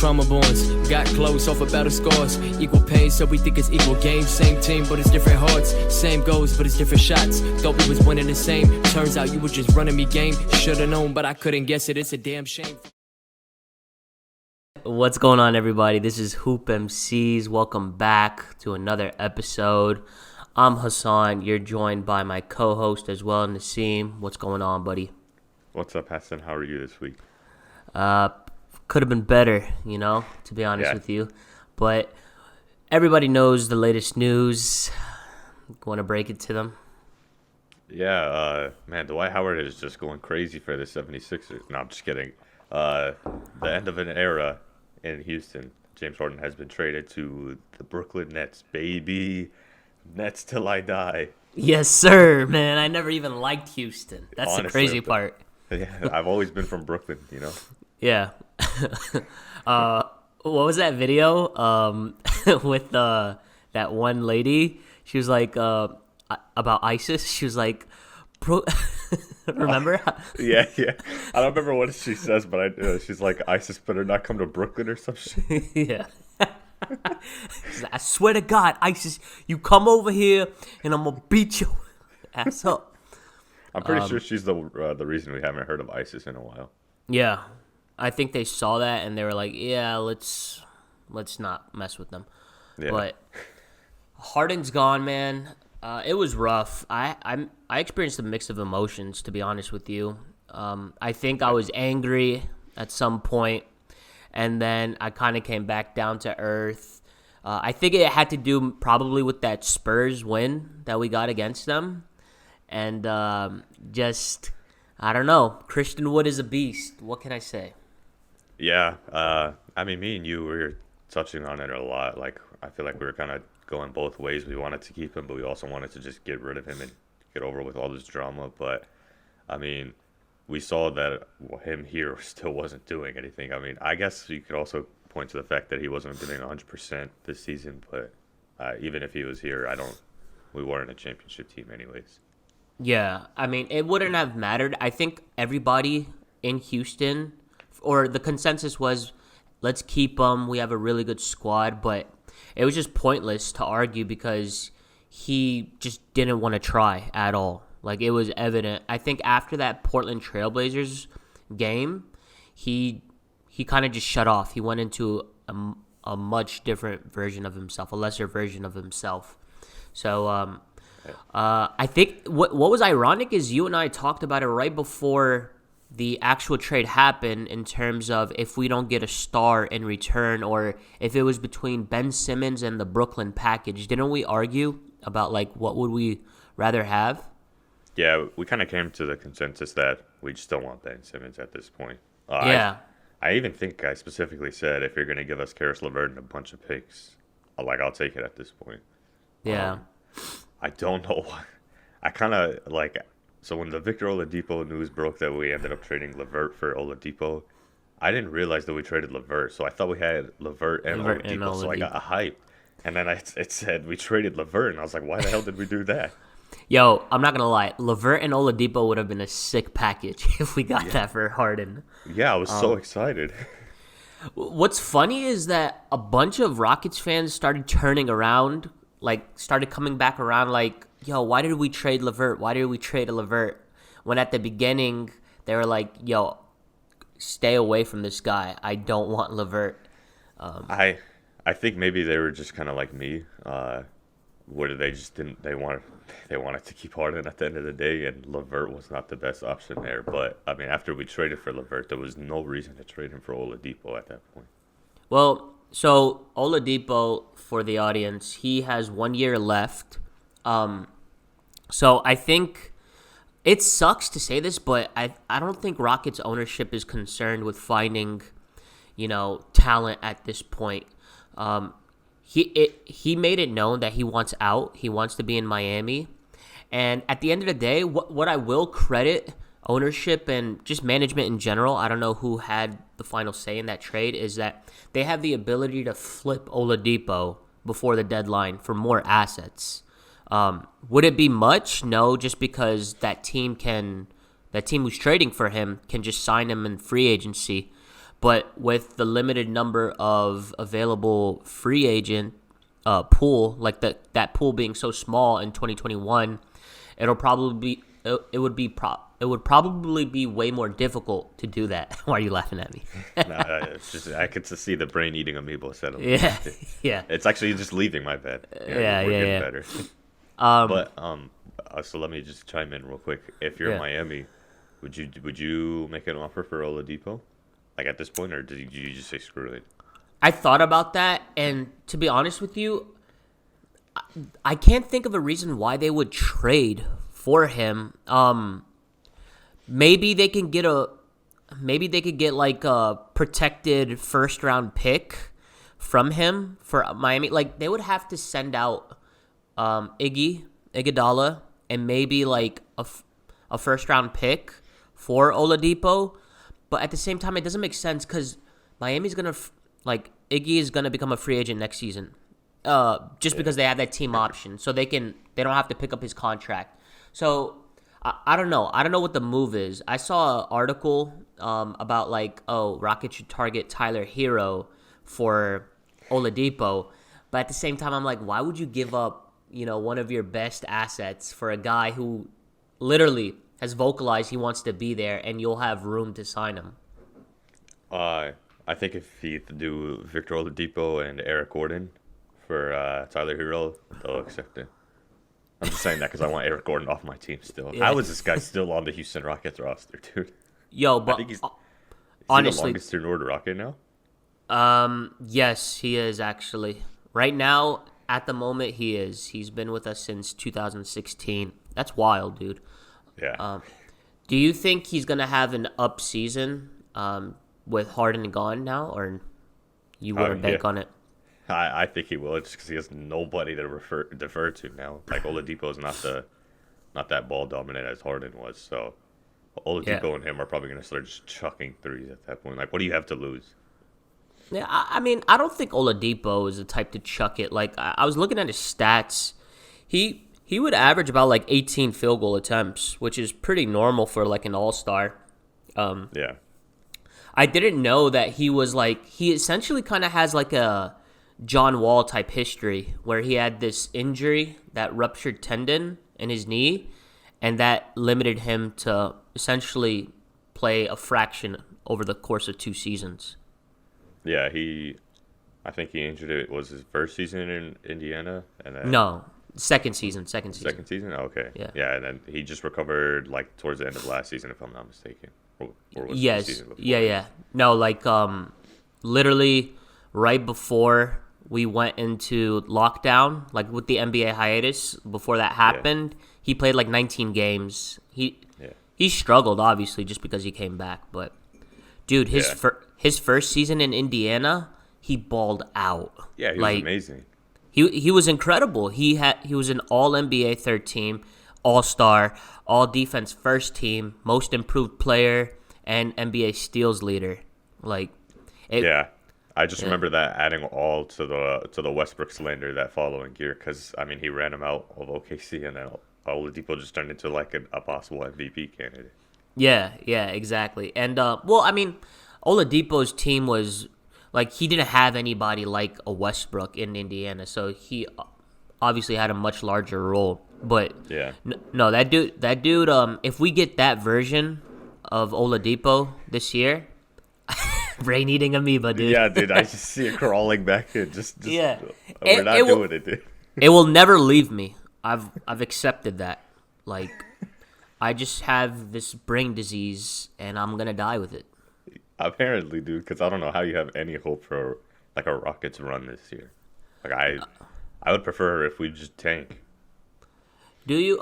trauma bonds. Got close off of battle scars. Equal pain, so we think it's equal game. Same team, but it's different hearts. Same goals, but it's different shots. Thought we was winning the same. Turns out you were just running me game. Should've known, but I couldn't guess it. It's a damn shame. What's going on, everybody? This is Hoop MCs. Welcome back to another episode. I'm Hassan. You're joined by my co-host as well, Naseem. What's going on, buddy? What's up, Hassan? How are you this week? Could have been better, to be honest with you. But everybody knows the latest news. Want to break it to them? Yeah, man, Dwight Howard is just going crazy for the 76ers. No, I'm just kidding. The end of an era in Houston. James Harden has been traded to the Brooklyn Nets, baby. Nets till I die. Yes, sir, man. I never even liked Houston. That's honestly, the crazy part. Yeah, I've always been from Brooklyn, Yeah. What was that video with that one lady? She was like about ISIS. She was like, remember? Yeah. I don't remember what she says, but she's like, ISIS better not come to Brooklyn or some shit. Yeah. I swear to God, ISIS, you come over here and I'm gonna beat your ass up. I'm pretty sure she's the reason we haven't heard of ISIS in a while. Yeah, I think they saw that and they were like, yeah, let's not mess with them. Yeah. But Harden's gone, man. It was rough. I experienced a mix of emotions, to be honest with you. I think I was angry at some point, and then I kind of came back down to earth. I think it had to do probably with that Spurs win that we got against them. And just, I don't know. Christian Wood is a beast. What can I say? Yeah. I mean, me and you were touching on it a lot. Like, I feel like we were kind of going both ways. We wanted to keep him, but we also wanted to just get rid of him and get over with all this drama. But, I mean, we saw that him here still wasn't doing anything. I mean, I guess you could also point to the fact that he wasn't doing 100% this season. But even if he was here, we weren't a championship team anyways. Yeah, I mean, it wouldn't have mattered. I think everybody in Houston, or the consensus was, let's keep him. We have a really good squad, but it was just pointless to argue because he just didn't want to try at all. Like, it was evident. I think after that Portland Trailblazers game, he kind of just shut off. He went into a much different version of himself, a lesser version of himself. So, I think what was ironic is you and I talked about it right before the actual trade happened in terms of if we don't get a star in return, or if it was between Ben Simmons and the Brooklyn package. Didn't we argue about, like, what would we rather have? Yeah, we kind of came to the consensus that we just don't want Ben Simmons at this point. Yeah. I even think I specifically said if you're going to give us Karis LeVert and a bunch of picks, I'll take it at this point. Yeah. I don't know why. I kind of so when the Victor Oladipo news broke that we ended up trading LeVert for Oladipo, I didn't realize that we traded LeVert. So I thought we had LeVert and Oladipo, so I got hyped. And then it said we traded LeVert, and I was like, why the hell did we do that? Yo, I'm not going to lie. LeVert and Oladipo would have been a sick package if we got that for Harden. Yeah, I was so excited. What's funny is that a bunch of Rockets fans started turning around, started coming back around yo, why did we trade LeVert? Why did we trade a LeVert? When at the beginning, they were like, yo, stay away from this guy. I don't want LeVert. I think maybe they were just kind of like me, where they just didn't, they wanted to keep Harden at the end of the day, and LeVert was not the best option there. But, I mean, after we traded for LeVert, there was no reason to trade him for Oladipo at that point. Well, so Oladipo, for the audience, he has 1 year left. So I think it sucks to say this, but I don't think Rockets ownership is concerned with finding, talent at this point. He made it known that he wants out. He wants to be in Miami. And at the end of the day, what I will credit ownership and just management in general, I don't know who had the final say in that trade, is that they have the ability to flip Oladipo before the deadline for more assets. Would it be much? No, just because that team who's trading for him can just sign him in free agency. But with the limited number of available free agent pool, like that pool being so small in 2021, it would probably be way more difficult to do that. Why are you laughing at me? Nah, it's just I could just see the brain eating amoeba settle. Yeah, yeah. It's actually just leaving my bed. Yeah, we're yeah, getting yeah. better. So let me just chime in real quick. If you're Yeah. Miami, would you make an offer for Oladipo, like at this point, or did you just say screw it? I thought about that, and to be honest with you, I can't think of a reason why they would trade for him. Maybe they can get like a protected first round pick from him for Miami. Like they would have to send out Iguodala and maybe like a first round pick for Oladipo. But at the same time, it doesn't make sense because Miami's gonna Iggy is gonna become a free agent next season. Just because they have that team option, so they don't have to pick up his contract. So I don't know. I don't know what the move is. I saw an article about Rockets should target Tyler Hero for Oladipo, but at the same time, I'm like, why would you give up one of your best assets for a guy who literally has vocalized he wants to be there, and you'll have room to sign him? I think if he do Victor Oladipo and Eric Gordon for Tyler Hero, they'll accept it. I'm just saying that because I want Eric Gordon off my team still. Yeah. How is this guy still on the Houston Rockets roster, dude? Yo, I but think he's honestly, the longest tenured Rocket now. Yes, he is actually. Right now, at the moment, he is. He's been with us since 2016. That's wild, dude. Yeah. Do you think he's gonna have an up season with Harden gone now, or you wouldn't bank on it? I think he will, just because he has nobody to defer to now. Like Oladipo is not that ball dominant as Harden was. So Oladipo and him are probably gonna start just chucking threes at that point. Like, what do you have to lose? Yeah, I mean, I don't think Oladipo is the type to chuck it. Like, I was looking at his stats. He would average about 18 field goal attempts, which is pretty normal for an all-star. Yeah. I didn't know that he was he essentially kind of has a John Wall type history where he had this injury, that ruptured tendon in his knee, and that limited him to essentially play a fraction over the course of 2 seasons. Yeah, I think he injured it. Was his first season in Indiana, and then No, second season. Second season. Oh, okay. Yeah. And then he just recovered towards the end of last season, if I'm not mistaken. Or was it the Yes. season before? Yeah. No, literally right before we went into lockdown, with the NBA hiatus, before that happened, he played 19 games. He struggled, obviously, just because he came back. But, dude, his first season in Indiana, he balled out. Yeah, he was amazing. He was incredible. He was an All NBA third team, All Star, All Defense first team, Most Improved Player, and NBA steals leader. I just remember that adding all to the Westbrook slander that following year, because he ran him out of OKC, and then Oladipo just turned into a possible MVP candidate. Yeah, exactly. And Oladipo's team was he didn't have anybody like a Westbrook in Indiana, so he obviously had a much larger role. But yeah, no, that dude. If we get that version of Oladipo this year, brain eating amoeba, dude. Yeah, dude, I just see it crawling back in. Just Yeah. we're not doing it, dude. It will never leave me. I've accepted that. I just have this brain disease, and I'm gonna die with it. Apparently, dude, because I don't know how you have any hope for a Rockets run this year. I would prefer if we just tank. Do you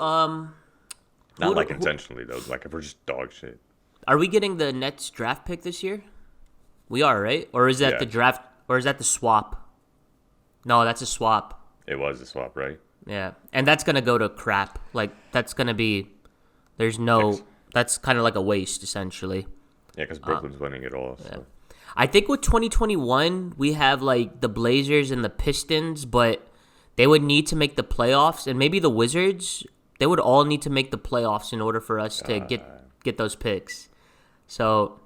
Not intentionally though. If we're just dog shit. Are we getting the Nets draft pick this year? We are, right? Or is that the draft? Or is that the swap? No, that's a swap. It was a swap, right? Yeah, and that's gonna go to crap. That's gonna be. There's no. That's kind of a waste, essentially. Yeah, because Brooklyn's winning it all. So. Yeah. I think with 2021, we have the Blazers and the Pistons, but they would need to make the playoffs, and maybe the Wizards. They would all need to make the playoffs in order for us to get those picks. So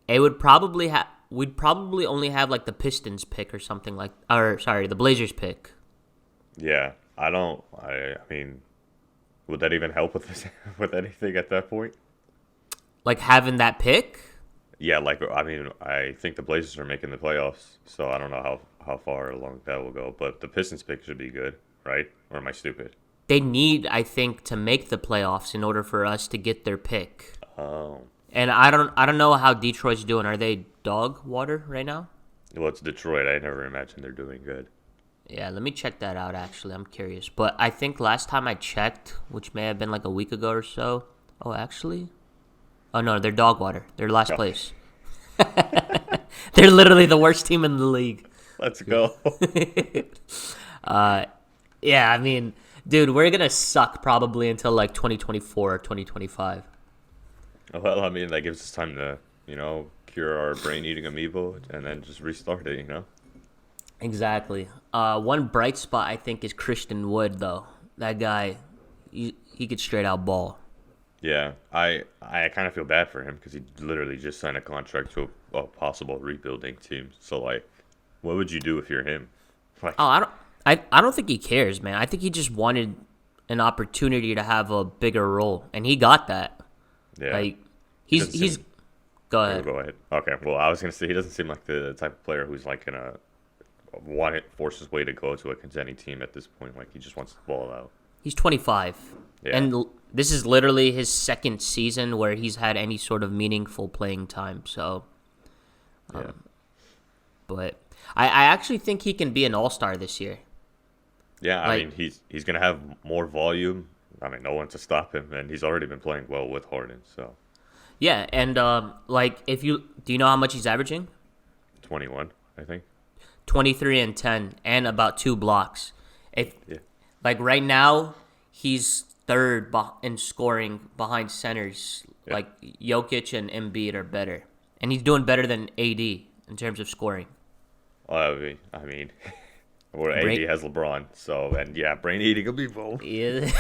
it would probably we'd probably only have like the Pistons pick or something the Blazers pick. Yeah, I don't. I mean, would that even help with this, with anything at that point? Like having that pick? Yeah, like I mean, I think the Blazers are making the playoffs, so I don't know how far along that will go. But the Pistons pick should be good, right? Or am I stupid? They need, I think, to make the playoffs in order for us to get their pick. Oh, And I don't know how Detroit's doing. Are they dog water right now? well, it's Detroit. I never imagined they're doing good. Yeah, let me check that out, actually. I'm curious. But I think last time I checked, which may have been like a week ago or so. Oh, actually? Oh, no, they're dog water. They're last place. They're literally the worst team in the league. Let's go. Yeah, I mean, dude, we're going to suck probably until like 2024 or 2025. Well, I mean, that gives us time to, cure our brain-eating amoeba and then just restart it. Exactly. One bright spot, I think, is Christian Wood, though. That guy, he could straight out ball. Yeah, I kind of feel bad for him because he literally just signed a contract to a possible rebuilding team. So, like, what would you do if you're him? Like, Oh, I don't think he cares, man. I think he just wanted an opportunity to have a bigger role, and he got that. yeah. Like, Doesn't he's. seem- Go Oh, ahead. go ahead. Okay, well, I was gonna say he doesn't seem like the type of player who's like gonna want it, force his way to go to a contending team at this point. Like he just wants to ball out. He's 25, Yeah. and this is literally his second season where he's had any sort of meaningful playing time. So, Yeah. but I actually think he can be an all-star this year. Yeah, I like- mean he's gonna have more volume. I mean, no one to stop him, and he's already been playing well with Harden. So Yeah, and do you know how much he's averaging? 21, I think. 23 and 10, and about 2 blocks. If Yeah. Like right now, he's third in scoring behind centers. Yeah. Like Jokic and Embiid are better, and he's doing better than AD in terms of scoring. I mean, where Brain- AD has LeBron. So and yeah, brain eating amoeba. Yeah.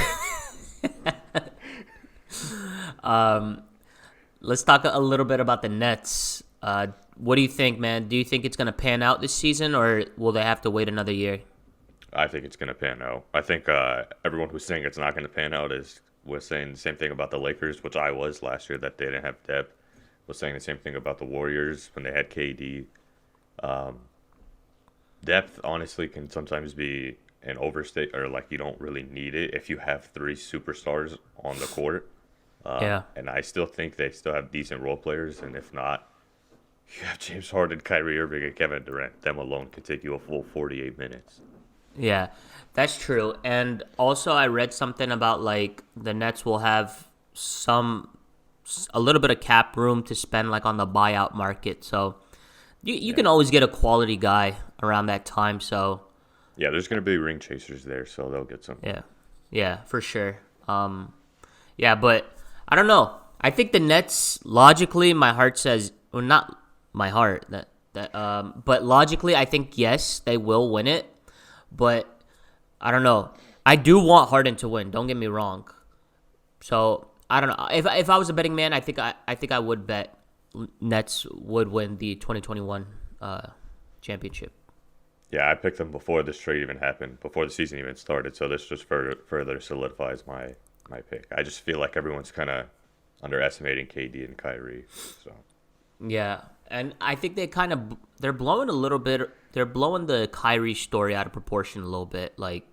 Let's talk a little bit about the Nets. What do you think, man? Do you think it's going to pan out this season, or will they have to wait another year? I think it's going to pan out. I think everyone who's saying it's not going to pan out was saying the same thing about the Lakers, which I was last year, that they didn't have depth. Was saying the same thing about the Warriors when they had KD. Depth, honestly, can sometimes be an overstate, or like you don't really need it if you have 3 superstars on the court. Yeah. And I still think they still have decent role players, and if not, you have James Harden, Kyrie Irving, and Kevin Durant. Them alone could take you a full 48 minutes. Yeah, that's true. And also, I read something about like the Nets will have a little bit of cap room to spend like on the buyout market. So you can always get a quality guy around that time. So Yeah, there's going to be ring chasers there, so they'll get some. yeah, for sure. Yeah, but I don't know. I think the Nets, logically, my heart says, well, not my heart, but logically, I think yes, they will win it. But I don't know. I do want Harden to win. Don't get me wrong. So I don't know. If I was a betting man, I think I would bet Nets would win the 2021 championship. Yeah, I picked them before this trade even happened, before the season even started. So this just further solidifies my pick. I just feel like everyone's kind of underestimating KD and Kyrie. So Yeah, and I think they're blowing a little bit. They're blowing the Kyrie story out of proportion a little bit. Like,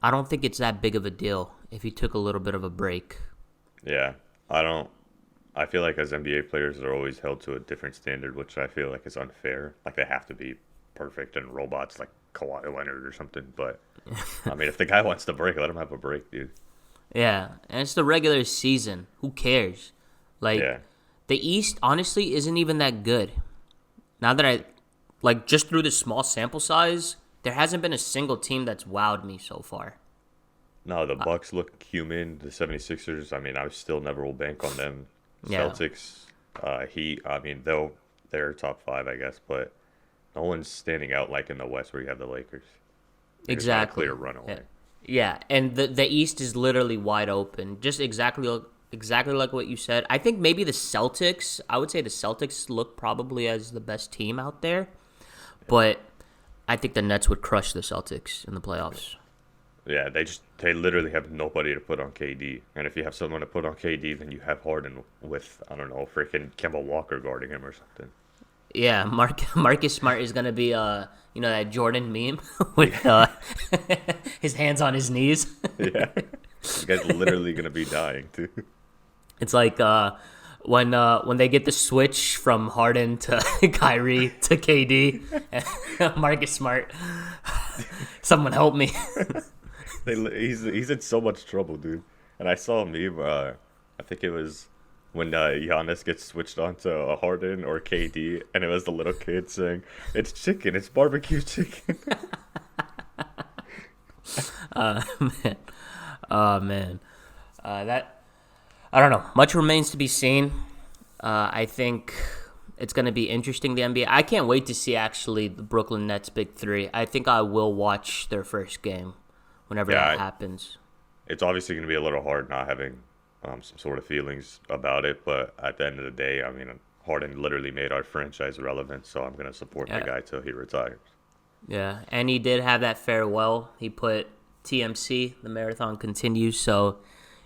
I don't think it's that big of a deal if he took a little bit of a break. yeah, I feel like as NBA players, they're always held to a different standard, which I feel like is unfair. Like they have to be perfect and robots like Kawhi Leonard or something. But I mean, if the guy wants to break, let him have a break, dude. Yeah, and it's the regular season. Who cares? Like, Yeah. the East, honestly, isn't even that good. Now that just through the small sample size, there hasn't been a single team that's wowed me so far. No, the Bucks look human. The 76ers, I mean, I still never will bank on them. Yeah. Celtics, Heat, I mean, they're top 5, I guess, but no one's standing out like in the West where you have the Lakers. There's not a Exactly. clear runaway. Yeah, and the East is literally wide open. Just exactly exactly like what you said. I think maybe the Celtics, I would say the Celtics look probably as the best team out there, but I think the Nets would crush the Celtics in the playoffs. Yeah, they literally have nobody to put on KD. And if you have someone to put on KD, then you have Harden with, I don't know, freaking Kemba Walker guarding him or something. Yeah, Marcus Smart is gonna be that Jordan meme with his hands on his knees. Yeah. You guys literally gonna be dying too. It's like when they get the switch from Harden to Kyrie to KD, Marcus Smart. Someone help me. He's in so much trouble, dude. And I saw a meme. I think it was when Giannis gets switched on to Harden or KD, and it was the little kid saying, "It's chicken. It's barbecue chicken." Man. Oh man. That I don't know. Much remains to be seen. I think it's going to be interesting, the NBA. I can't wait to see actually the Brooklyn Nets Big Three. I think I will watch their first game whenever that happens. It's obviously going to be a little hard not having some sort of feelings about it, but at the end of the day, I mean, Harden literally made our franchise relevant, so I'm going to support the guy till he retires. Yeah, and he did have that farewell. He put TMC, the marathon continues, so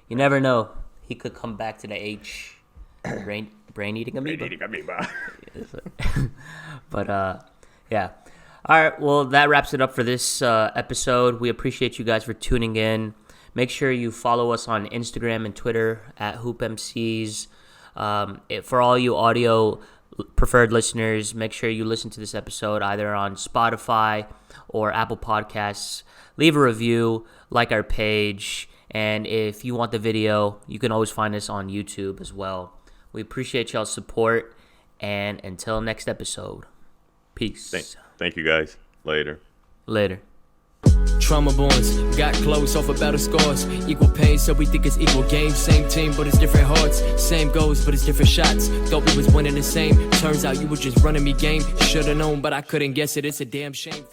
you never know. He could come back to the H. Brain-eating amoeba. But, yeah. All right, well, that wraps it up for this episode. We appreciate you guys for tuning in. Make sure you follow us on Instagram and Twitter at HoopMCs. For all you audio preferred listeners, make sure you listen to this episode either on Spotify or Apple Podcasts. Leave a review, like our page, and if you want the video, you can always find us on YouTube as well. We appreciate y'all's support, and until next episode, peace. Thank you, guys. Later. Trauma bonds, got close off of battle scars. Equal pain, so we think it's equal game. Same team, but it's different hearts. Same goals, but it's different shots. Thought we was winning the same. Turns out you were just running me game. Should've known, but I couldn't guess it. It's a damn shame.